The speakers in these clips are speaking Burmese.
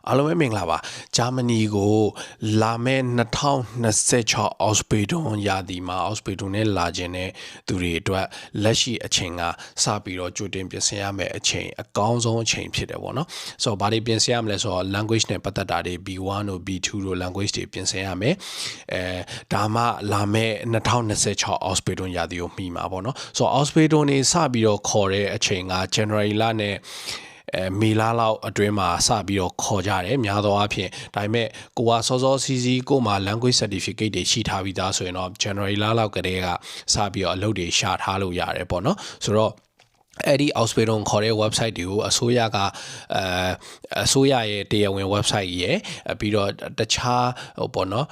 အားလုံးပဲမင်္ဂလာပါဂျာမနီကိုလာမယ့်2026အောက်စပေဒွန်ရာသီမှာအောက်စပေဒွန်နဲ့လာခြင်းတဲ့သူတွေအတွက်လက်ရှိအချိန်ကစပြီးတော့ကြိုတင်ပြင်ဆင်ရမယ့်အချိန်အကောင်းဆုံးအချိန်ဖြစ်တယ်ပေါ့နော်ဆိုတော့ဘာတွေပြင်ဆင်ရမလဲဆိုတော့ language နဲ့ပတ်သက်တာတွေ B1 တို့ B2 တို့ language တွေပြင်ဆင်ရမယ်ဒါမှလာမယ့်2026အောက်စပေဒွန်ရာသီကိုမှီမှာပေါ့နော်ဆိုတော့အောက်စပေဒွန်နေစပြီးတော့ခေါ်တဲ့အချိန်က January လနဲ့မေလာလောက်အတွင်းမှာစပြီးတော့ခေါ်ကြတယ်များသောအားဖြင့်ဒါပေမဲ့ကိုကစောစောစီးစီးကိုမှ language certificate တွေရှိထားပြီးသားဆိုရင်တော့ January လလောက်ကတည်းကစပြီးတော့အလုပ်တွေရှာထားလို့ရတယ်ပေါ့နော်ဆိုတော့အဲ့ဒီ Ausbildung ခေါ်တဲ့ website တွေကိုအစိုးရကအစိုးရရဲ့တရားဝင် website ရယ်ပြီးတော့တခြားပေါ့နော်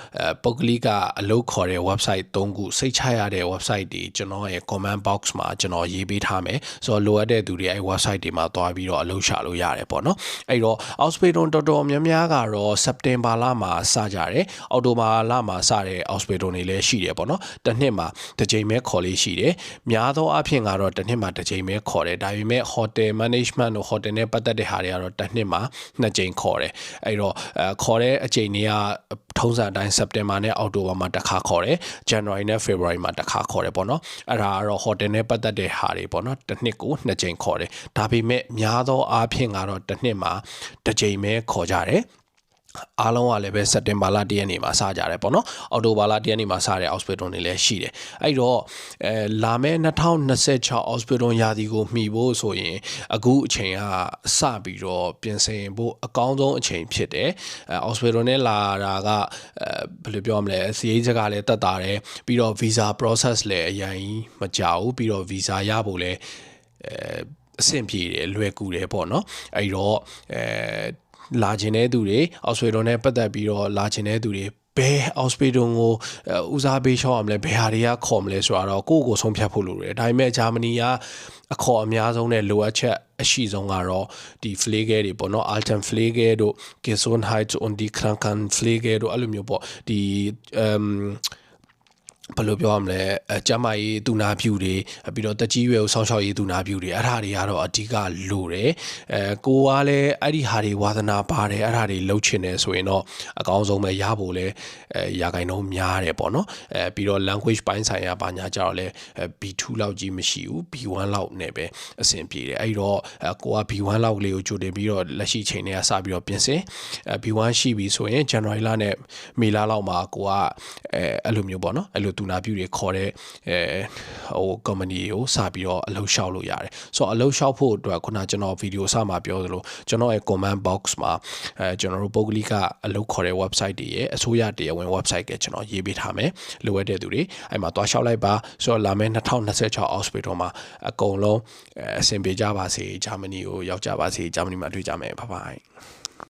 ပုဂ္ဂလိကအလုပ်ခေါ်တဲ့ website 3ခုစိတ်ချရတဲ့ website တွေကျွန်တော်ရဲ့ comment box မှာကျွန်တော်ရေးပေးထားမယ်ဆိုတော့လိုအပ်တဲ့သူတွေအဲ့ website တွေမှာသွားပြီးတော့အလုပ်ရှာလို့ရတယ်ပေါ့နော်အဲ့တော့ Ausbildung တော်တော်များများကတော့ September လမှာစကြတယ်အောက်တိုဘာလမှာစတဲ့ Ausbildung တွေလည်းရှိတယ်ပေါ့နော်တစ်နှစ်မှာတစ်ကြိမ်ပဲခေါ်လေးရှိတယ်များသောအားဖြင့်ကတော့တစ်နှစ်မှာတစ်ကြိမ်ပဲခေါ်တယ်ဒါပေမဲ့ hotel management တို့ hotel နဲ့ပတ်သက်တဲ့ဟာတွေကတော့တစ်နှစ်မှာ2ကြိမ်ခေါ်တယ်အဲ့တော့ခေါ်တဲ့အကြိမ်တွေကထုံးစံအတိုင်း September နဲ့ October မှာတစ်ခါခေါ်တယ် January နဲ့ February မှာတစ်ခါခေါ်တယ်ပေါ့နော်အဲ့ဒါကတော့ hotel နဲ့ပတ်သက်တဲ့ဟာတွေပေါ့နော်တစ်နှစ်ကို2ကြိမ်ခေါ်တယ်ဒါပေမဲ့များသောအားဖြင့်ကတော့တစ်နှစ်မှာတစ်ကြိမ်ပဲခေါ်ကြတယ်အားလုံးကလည်းပဲစက်တင်ဘာလ1ရက်နေ့မှာစကြတယ်ပေါ့နော်အောက်တိုဘာလ1ရက်နေ့မှာစတဲ့ Ausbildung တွေလည်းရှိတယ်အဲ့တော့လာမယ့်2026 Ausbildung ရာသီကိုမှီဖို့ဆိုရင်အခုအချိန်ကစပြီးတော့ပြင်ဆင်ဖို့အကောင်းဆုံးအချိန်ဖြစ်တယ်Ausbildung နဲ့လာတာကဘယ်လိုပြောမလဲစီးရေးစကားလည်းတက်တာတယ်ပြီးတော့ visa process လည်းအရင်မကြောက်ဘူးပြီးတော့ visa ရဖို့လည်းအဆင်ပြေတယ်လွယ်ကူတယ်ပေါ့နော်အဲ့တော့လာခြင်းတဲ့သူတွေအောက်စပေဒွန်နဲ့ပတ်သက်ပြီးတော့လာခြင်းတဲ့သူတွေဘယ်အောက်စပေဒွန်ကိုဦးစားပေးရှောက်ရမလဲဘယ်ဟာတွေကခေါ်မလဲဆိုတော့ကိုယ့်ကိုဆုံးဖြတ်ဖို့လိုတယ်ဒါပေမဲ့ဂျာမနီကအခေါ်အများဆုံးနဲ့လိုအပ်ချက်အရှိဆုံးကတော့ဒီ Pflege တွေပေါ့နော် Altenpflege တို့ Gesundheit und die Krankenpflege တို့အဲ့လိုမျိုးပေါ့ဒီဘယ်လိုပြောရမလဲကျန်းမာရေးသူနာပြုတွေပြီးတော့တက်ကြီးရွယ်ကိုစောင့်ရှောက်ရေးသူနာပြုတွေအဲ့ဒါတွေကတော့အဓိကလိုတယ်ကိုကလည်းအဲ့ဒီဟာတွေဝါသနာပါတယ်အဲ့ဒါတွေလှုပ်ချင်တယ်ဆိုရင်တော့အကောင်းဆုံးပဲရဖို့လဲရာခိုင်နှုန်းများတယ်ပေါ့နော်ပြီးတော့ language ပိုင်းဆိုင်ရာဘာညာကြတော့လဲ B2 လောက်ကြီးမရှိဘူး B1 လောက်နဲ့ပဲအဆင်ပြေတယ်အဲ့တော့ကိုက B1 လောက်ကလေးကိုကြိုတင်ပြီးတော့လက်ရှိချိန်တွေကစပြီးတော့ပြင်ဆင် B1 ရှိပြီဆိုရင် January လနဲ့မေလလောက်မှာကိုကအဲ့လိုမျိုးပေါ့နော်အဲ့လိုသူနာပြုတွေခေါ်တဲ့company ကိုစပြီးတော့အလုပ်လျှောက်လို့ရတယ်ဆိုတော့အလုပ်လျှောက်ဖို့အတွက်ခုနကျွန်တော်ဗီဒီယိုစမှာပြောသလိုကျွန်တော်ရဲ့ comment box မှာကျွန်တော်တို့ပုဂ္ဂလိကအလုပ်ခေါ်တဲ့ website တွေရဲ့အစိုးရတရားဝင် website ကကျွန်တော်ရေးပေးထားမယ်လိုအပ်တဲ့သူတွေအဲ့မှာသွားလျှောက်လိုက်ပါဆိုတော့လာမယ့်2026 Ausbildung မှာအကုန်လုံးအဆင်ပြေကြပါစေဂျာမနီကိုရောက်ကြပါစေဂျာမနီမှာတွေ့ကြမယ်ဘိုင်ဘိုင်